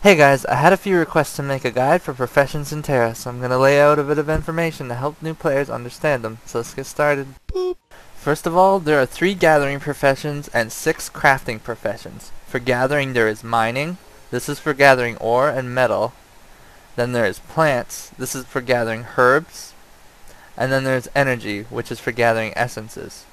Hey guys, I had a few requests to make a guide for professions in Tera, so I'm going to lay out a bit of information to help new players understand them. So let's get started. Boop. First of all, there are 3 gathering professions and 6 crafting professions. For gathering there is mining. This is for gathering ore and metal. Then there is plants. This is for gathering herbs. And then there's energy, which is for gathering essences.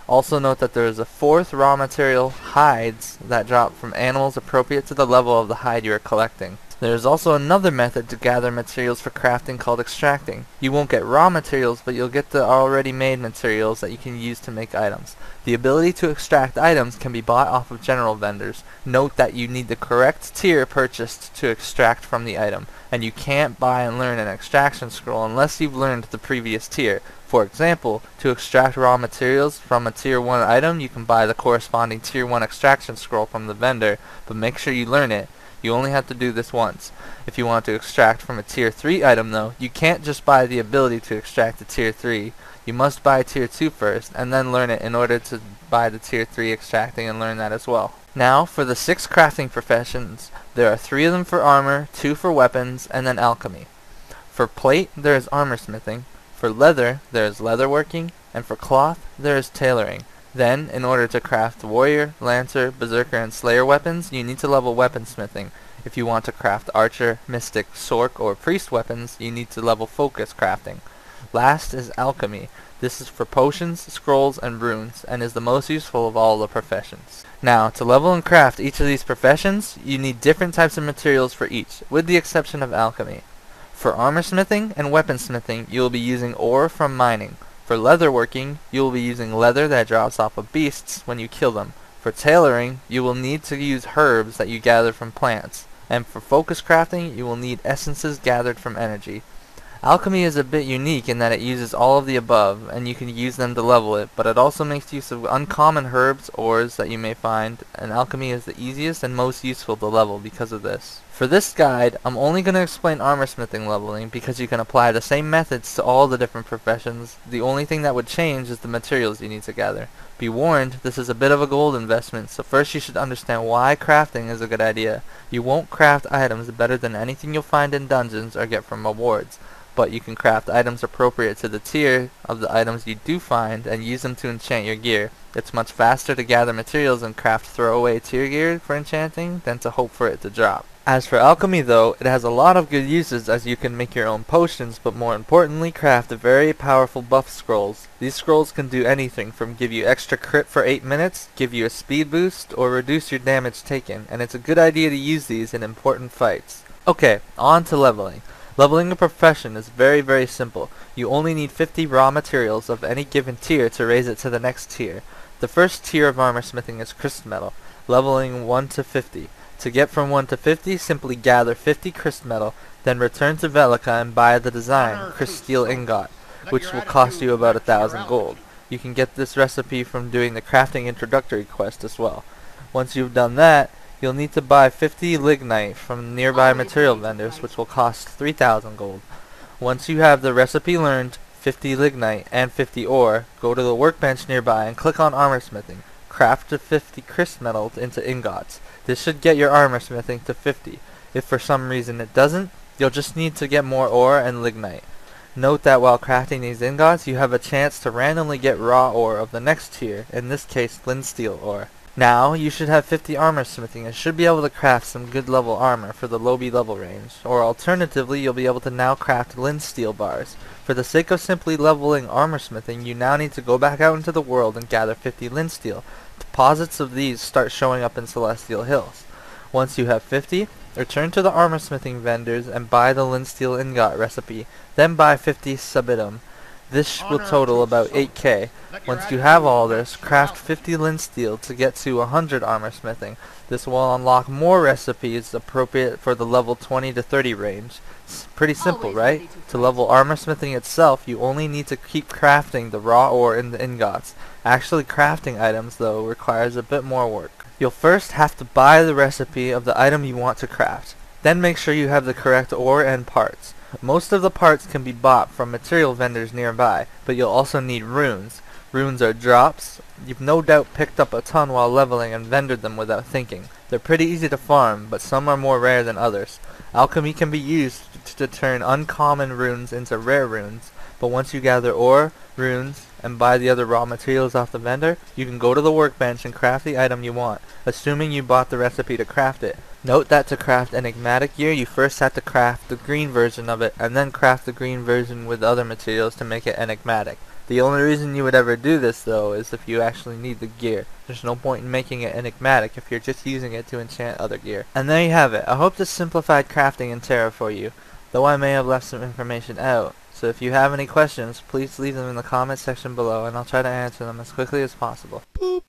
Also note that there is a 4th raw material, hides, that drop from animals appropriate to the level of the hide you are collecting. There is also another method to gather materials for crafting called extracting. You won't get raw materials, but you'll get the already made materials that you can use to make items. The ability to extract items can be bought off of general vendors. Note that you need the correct tier purchased to extract from the item, and you can't buy and learn an extraction scroll unless you've learned the previous tier. For example, to extract raw materials from a tier 1 item, you can buy the corresponding tier 1 extraction scroll from the vendor, but make sure you learn it. You only have to do this once. If you want to extract from a tier 3 item though, you can't just buy the ability to extract a tier 3. You must buy tier 2 first, and then learn it in order to buy the tier 3 extracting and learn that as well. Now, for the 6 crafting professions, there are 3 of them for armor, 2 for weapons, and then alchemy. For plate, there is armor smithing. For leather, there is leatherworking, and for cloth, there is tailoring. Then, in order to craft warrior, lancer, berserker, and slayer weapons, you need to level weaponsmithing. If you want to craft archer, mystic, sorc, or priest weapons, you need to level focus crafting. Last is alchemy. This is for potions, scrolls, and runes, and is the most useful of all the professions. Now, to level and craft each of these professions, you need different types of materials for each, with the exception of alchemy. For armor smithing and weaponsmithing, you will be using ore from mining. For leatherworking, you will be using leather that drops off of beasts when you kill them. For tailoring, you will need to use herbs that you gather from plants. And for focus crafting, you will need essences gathered from energy. Alchemy is a bit unique in that it uses all of the above, and you can use them to level it, but it also makes use of uncommon herbs, ores that you may find, and alchemy is the easiest and most useful to level because of this. For this guide, I'm only going to explain armor smithing leveling because you can apply the same methods to all the different professions. The only thing that would change is the materials you need to gather. Be warned, this is a bit of a gold investment, so first you should understand why crafting is a good idea. You won't craft items better than anything you'll find in dungeons or get from rewards, but you can craft items appropriate to the tier of the items you do find and use them to enchant your gear. It's much faster to gather materials and craft throwaway tier gear for enchanting than to hope for it to drop. As for alchemy though, it has a lot of good uses as you can make your own potions, but more importantly craft very powerful buff scrolls. These scrolls can do anything from give you extra crit for 8 minutes, give you a speed boost, or reduce your damage taken, and it's a good idea to use these in important fights. Okay, on to leveling. Leveling a profession is very simple. You only need 50 raw materials of any given tier to raise it to the next tier. The first tier of armor smithing is crystal metal, leveling 1 to 50. To get from 1 to 50, simply gather 50 crystal metal, then return to Velica and buy the design, crystal ingot, which will cost you about 1,000 gold. You can get this recipe from doing the crafting introductory quest as well. Once you've done that, you'll need to buy 50 lignite from nearby material vendors, which will cost 3,000 gold. Once you have the recipe learned, 50 lignite and 50 ore, go to the workbench nearby and click on armor smithing. Craft the 50 crystal metal into ingots. This should get your armor smithing to 50. If for some reason it doesn't, you'll just need to get more ore and lignite. Note that while crafting these ingots, you have a chance to randomly get raw ore of the next tier, in this case linsteel ore. Now, you should have 50 armor smithing and should be able to craft some good level armor for the low B level range, or alternatively you'll be able to now craft linsteel bars. For the sake of simply leveling armor smithing, you now need to go back out into the world and gather 50 linsteel. Deposits of these start showing up in Celestial Hills. Once you have 50, return to the armor smithing vendors and buy the linsteel ingot recipe, then buy 50 subitum. This will total about 8k. Once you have all this, craft 50 linsteel to get to 100 armor smithing. This will unlock more recipes appropriate for the level 20 to 30 range. It's pretty simple, right? To level armor smithing itself, you only need to keep crafting the raw ore in the ingots. Actually crafting items, though, requires a bit more work. You'll first have to buy the recipe of the item you want to craft. Then make sure you have the correct ore and parts. Most of the parts can be bought from material vendors nearby, but you'll also need runes. Runes are drops. You've no doubt picked up a ton while leveling and vendored them without thinking. They're pretty easy to farm, but some are more rare than others. Alchemy can be used to turn uncommon runes into rare runes, but once you gather ore, runes, and buy the other raw materials off the vendor, you can go to the workbench and craft the item you want, assuming you bought the recipe to craft it. Note that to craft enigmatic gear, you first have to craft the green version of it, and then craft the green version with other materials to make it enigmatic. The only reason you would ever do this, though, is if you actually need the gear. There's no point in making it enigmatic if you're just using it to enchant other gear. And there you have it. I hope this simplified crafting in Tera for you, though I may have left some information out. So if you have any questions, please leave them in the comments section below, and I'll try to answer them as quickly as possible. Boop.